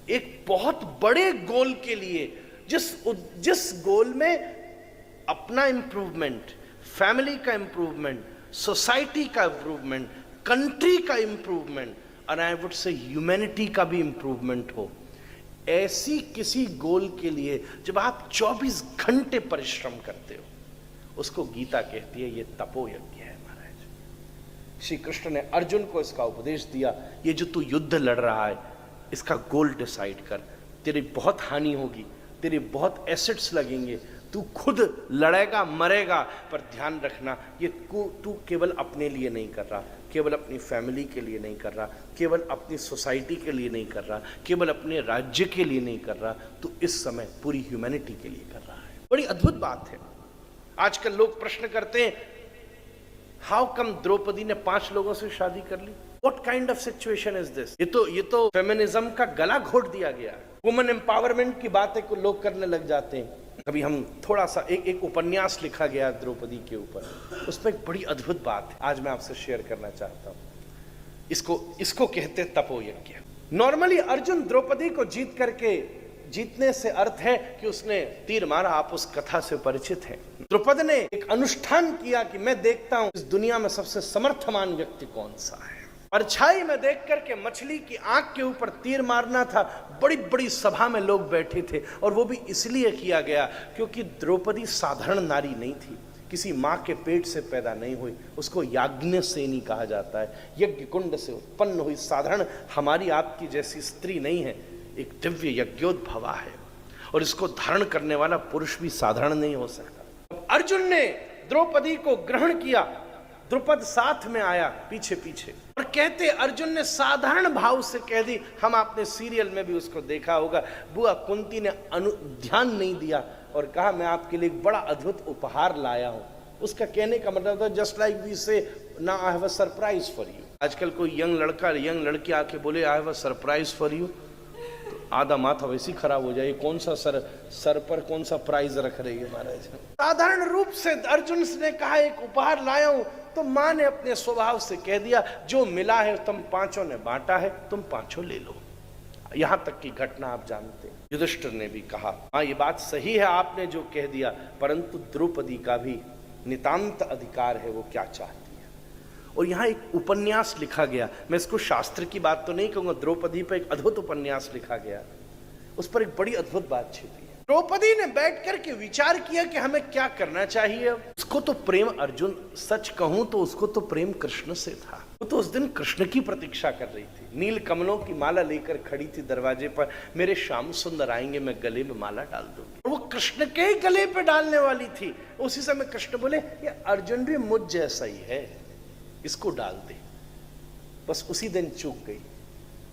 एक बहुत बड़े गोल के लिए, जिस गोल में अपना इंप्रूवमेंट, फैमिली का इंप्रूवमेंट, सोसाइटी का इंप्रूवमेंट, कंट्री का इंप्रूवमेंट और आई वुड से ह्यूमैनिटी का भी इंप्रूवमेंट हो, ऐसी किसी गोल के लिए जब आप 24 घंटे परिश्रम करते हो, उसको गीता कहती है ये तपो यज्ञ है। महाराज श्री कृष्ण ने अर्जुन को इसका उपदेश दिया, ये जो तू युद्ध लड़ रहा है इसका गोल डिसाइड कर, तेरी बहुत हानि होगी, तेरे बहुत एसेट्स लगेंगे, तू खुद लड़ेगा मरेगा, पर ध्यान रखना ये तू केवल अपने लिए नहीं कर रहा, केवल अपनी फैमिली के लिए नहीं कर रहा, केवल अपनी सोसाइटी के लिए नहीं कर रहा, केवल अपने राज्य के लिए नहीं कर रहा, तू इस समय पूरी ह्यूमैनिटी के लिए कर रहा है। बड़ी अद्भुत बात है। आजकल लोग प्रश्न करते हैं, हाउ कम द्रौपदी ने 5 लोगों से शादी कर ली? What kind of situation is this? ये तो फेमिनिज्म का गला घोट दिया गया। वुमेन एम्पावरमेंट की बातें को लोग करने लग जाते हैं। कभी हम थोड़ा सा एक उपन्यास लिखा गया द्रौपदी के ऊपर, उसमें एक बड़ी अद्भुत बात है, आज मैं आपसे शेयर करना चाहता हूँ। इसको कहते तपो यज्ञ। नॉर्मली अर्जुन द्रौपदी को जीतने से अर्थ है कि उसने तीर मारा। आप उस कथा से परिचित हैं। द्रौपदी ने एक अनुष्ठान किया कि मैं देखता हूं इस दुनिया में सबसे समर्थमान व्यक्ति कौन सा है। परछाई में देख करके मछली की आंख के ऊपर तीर मारना था। बड़ी बड़ी सभा में लोग बैठे थे और वो भी इसलिए किया गया क्योंकि द्रौपदी साधारण नारी नहीं थी, किसी माँ के पेट से पैदा नहीं हुई, उसको याज्ञसेनी कहा जाता है। यज्ञ कुंड से उत्पन्न हुई, साधारण हमारी आपकी जैसी स्त्री नहीं है, एक दिव्य यज्ञोद्भवा है और इसको धारण करने वाला पुरुष भी साधारण नहीं हो सकता। अर्जुन ने द्रौपदी को ग्रहण किया, द्रुपद साथ में आया पीछे पीछे और कहते अर्जुन ने साधारण भाव से कह दी, हम आपने सीरियल में भी उसको देखा होगा, बुआ कुंती ने ध्यान नहीं दिया और कहा मैं आपके लिए एक बड़ा अद्भुत उपहार लाया हूं। उसका कहने का मतलब था जस्ट लाइक वी से ना I have a surprise for you. आजकल कोई यंग लड़का यंग लड़की आके बोले I have a surprise for you, आधा माथा वैसे ही खराब हो जाए, कौन सा सर पर कौन सा प्राइज रख रही है महाराज। साधारण रूप से अर्जुन ने कहा एक उपहार लाया हूं, तो मां ने अपने स्वभाव से कह दिया जो मिला है तुम 5 ने बांटा है, तुम 5 ले लो। यहां तक की घटना आप जानते हैं। युधिष्ठिर ने भी कहा हाँ ये बात सही है आपने जो कह दिया, परंतु द्रौपदी का भी नितांत अधिकार है वो क्या चाहती है। और यहाँ एक उपन्यास लिखा गया, मैं इसको शास्त्र की बात तो नहीं कहूंगा, द्रौपदी पर एक अद्भुत उपन्यास लिखा गया, उस पर एक बड़ी अद्भुत बात छिपी है। द्रौपदी ने बैठ करके विचार किया कि हमें क्या करना चाहिए। उसको तो प्रेम, अर्जुन सच कहूं तो उसको तो प्रेम कृष्ण से था। वो तो उस दिन कृष्ण की प्रतीक्षा कर रही थी, नील कमलों की माला लेकर खड़ी थी दरवाजे पर, मेरे श्याम सुंदर आएंगे मैं गले में माला डाल दूंगी। और वो कृष्ण के ही गले पे डालने वाली थी। उसी समय कृष्ण बोले ये अर्जुन भी मुझ जैसा ही है, इसको डाल दे। बस उसी दिन चूक गई।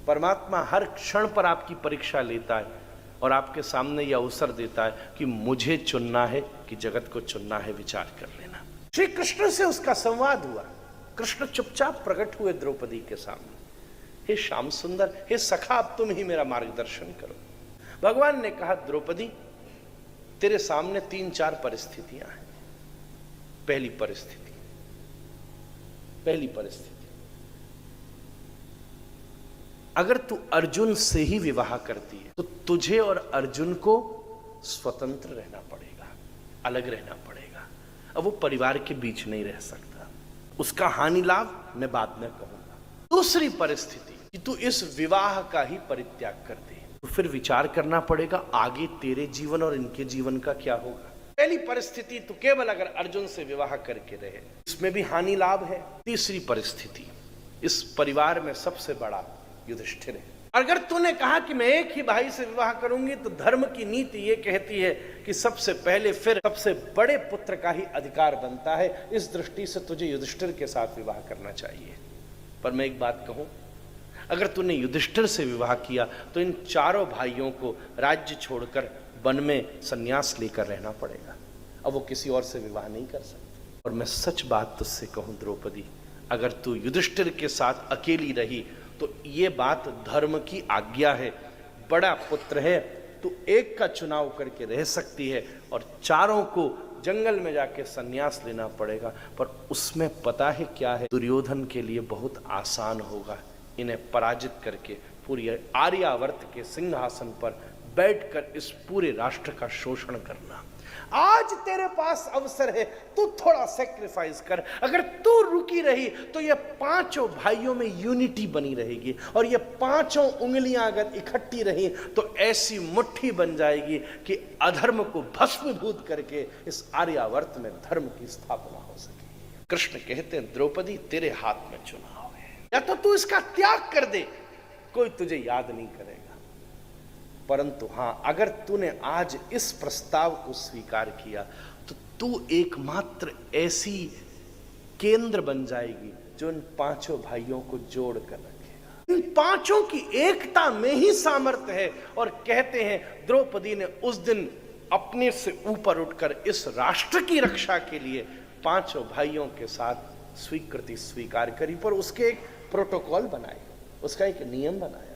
परमात्मा हर क्षण पर आपकी परीक्षा लेता है और आपके सामने यह अवसर देता है कि मुझे चुनना है कि जगत को चुनना है, विचार कर लेना। श्री कृष्ण से उसका संवाद हुआ। कृष्ण चुपचाप प्रकट हुए द्रौपदी के सामने, हे श्याम सुंदर, हे सखा, अब तुम ही मेरा मार्गदर्शन करो। भगवान ने कहा द्रौपदी तेरे सामने 3-4 परिस्थितियां हैं। पहली परिस्थिति, अगर तू अर्जुन से ही विवाह करती है तो तुझे और अर्जुन को स्वतंत्र रहना पड़ेगा, अलग रहना पड़ेगा। अब वो परिवार के बीच नहीं रह सकता, उसका हानि लाभ मैं बाद में कहूंगा। दूसरी परिस्थिति कि तू इस विवाह का ही परित्याग कर दे, तो फिर विचार करना पड़ेगा आगे तेरे जीवन और इनके जीवन का क्या होगा। पहली परिस्थिति तो केवल अगर अर्जुन से विवाह करके रहे, इसमें भी हानि लाभ है। तीसरी परिस्थिति, इस परिवार में सबसे बड़ा युधिष्ठिर है। अगर तूने कहा कि मैं एक ही भाई से विवाह करूंगी तो धर्म की नीति ये कहती है कि सबसे पहले फिर सबसे बड़े पुत्र का ही अधिकार बनता है। इस दृष्टि से तुझे युधिष्ठिर के साथ विवाह करना चाहिए। पर मैं एक बात कहूं, अगर तूने युधिष्ठिर से विवाह किया तो इन 4 भाइयों को राज्य छोड़कर वन में संन्यास लेकर रहना पड़ेगा। अब वो किसी और से विवाह नहीं कर सकते। और मैं सच बात तुझसे कहूं द्रौपदी, अगर तू युधिष्ठिर के साथ अकेली रही तो ये बात धर्म की आज्ञा है, बड़ा पुत्र है, तू एक का चुनाव करके रह सकती है और 4 को जंगल में जाके संन्यास लेना पड़ेगा। पर उसमें पता है क्या है, दुर्योधन के लिए बहुत आसान होगा इन्हें पराजित करके पूरी आर्यावर्त के सिंहासन पर बैठकर इस पूरे राष्ट्र का शोषण करना। आज तेरे पास अवसर है, तू थोड़ा सेक्रीफाइस कर। अगर तू रुकी रही तो ये पांचों भाइयों में यूनिटी बनी रहेगी, और ये पांचों उंगलियां अगर इकट्ठी रही तो ऐसी मुट्ठी बन जाएगी कि अधर्म को भस्मीभूत करके इस आर्यावर्त में धर्म की स्थापना हो सके। कृष्ण कहते हैं, द्रौपदी तेरे हाथ में चुनाव है, या तो तू इसका त्याग कर दे, कोई तुझे याद नहीं करेगा, परंतु हां, अगर तूने आज इस प्रस्ताव को स्वीकार किया तो तू एकमात्र ऐसी केंद्र बन जाएगी जो इन पांचों भाइयों को जोड़ कर रखेगा। इन पांचों की एकता में ही सामर्थ्य है। और कहते हैं द्रौपदी ने उस दिन अपने से ऊपर उठकर इस राष्ट्र की रक्षा के लिए पांचों भाइयों के साथ स्वीकृति स्वीकार करी, पर उसके एक प्रोटोकॉल बनाए, उसका एक नियम बनाया।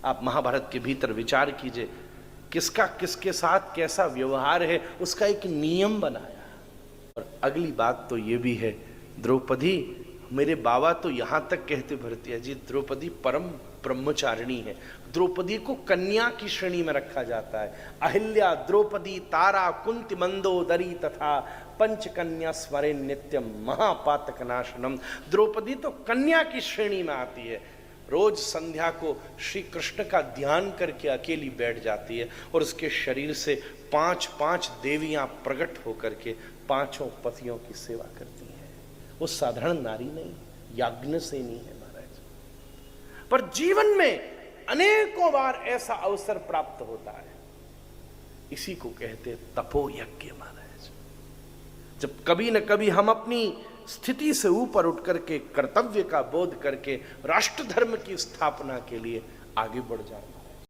आप महाभारत के भीतर विचार कीजिए, किसका किसके साथ कैसा व्यवहार है, उसका एक नियम बनाया। और अगली बात तो ये भी है, द्रौपदी, मेरे बाबा तो यहां तक कहते भरतिया जी, द्रौपदी परम ब्रह्मचारिणी है। द्रौपदी को कन्या की श्रेणी में रखा जाता है। अहिल्या, द्रौपदी, तारा, कुंती, मंदोदरी तथा पंचकन्या स्मरे नित्यम महापातक नाशनम। द्रौपदी तो कन्या की श्रेणी में आती है। रोज संध्या को श्री कृष्ण का ध्यान करके अकेली बैठ जाती है, और उसके शरीर से 5-5 देवियां प्रकट होकर के पांचों पतियों की सेवा करती हैं। वो साधारण नारी नहीं, याज्ञसेनी है महाराज। पर जीवन में अनेकों बार ऐसा अवसर प्राप्त होता है, इसी को कहते तपो यज्ञ महाराज। जब कभी न कभी हम अपनी स्थिति से ऊपर उठ करके कर्तव्य का बोध करके राष्ट्र धर्म की स्थापना के लिए आगे बढ़ जाना।